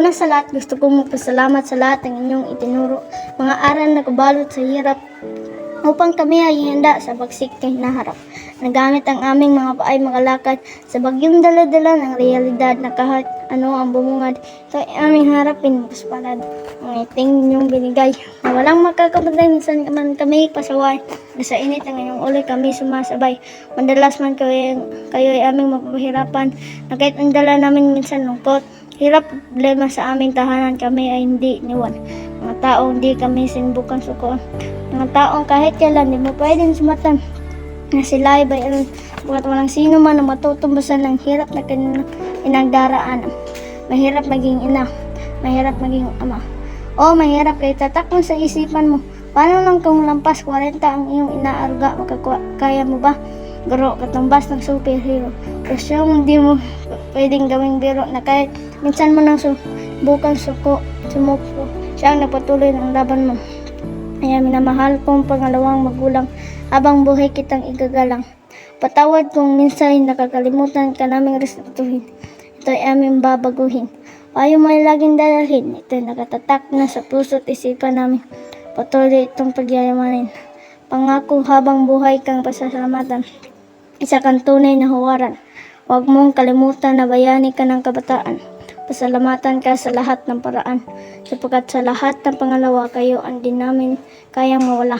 Una sa lahat, gusto kong magpasalamat sa lahat ng inyong itinuro, mga aral na kabalot sa hirap, upang kami ay handa sa bagsik na hinaharap. Nagamit ang aming mga paay makalakad sa bagyong daladala ng realidad na kahit ano ang bumungad. Ito ay aming harapin, paspalad. Ang iting ninyong binigay na walang makakapatay. Minsan man kami pasaway, sa init ng inyong ulo kami sumasabay. Madalas man kayo ay aming mapahirapan, na kahit ang dala namin minsan lungkot. Hirap problema sa aming tahanan, kami ay hindi niwan. Mga taong di kami sinbukan sukoon. Mga taong kahit kailan di mo pwedeng sumatan na sila ay bayaran. Bukat walang sino man ang matutumbasan ng hirap na inagdaraanan. Mahirap maging ina, mahirap maging ama. O mahirap kay tatakon sa isipan mo. Paano lang kung lampas 40 ang iyong inaaruga, kaya mo ba? Garo, katumbas ng superhero. Kasi yung hindi mo pwedeng gawing biro na kahit minsan mo nang subukan sumuko. Siya ang nagpatuloy ng laban mo. Kaya minamahal kong pangalawang magulang habang buhay kitang igagalang. Patawad kung minsan nakakalimutan ka naming respetuhin. Ito ay aming babaguhin. Payo mo ay laging dalahin. Ito ay nakatatak na sa puso't isipan namin. Patuloy itong pagyayamanin. Pangako habang buhay kang pasasalamatan. Isa kang tunay na huwaran. Huwag mong kalimutan na bayani ka ng kabataan. Pasalamatan ka sa lahat ng paraan. Sapagkat sa lahat ng pangalawa kayo ang di namin kayang mawala.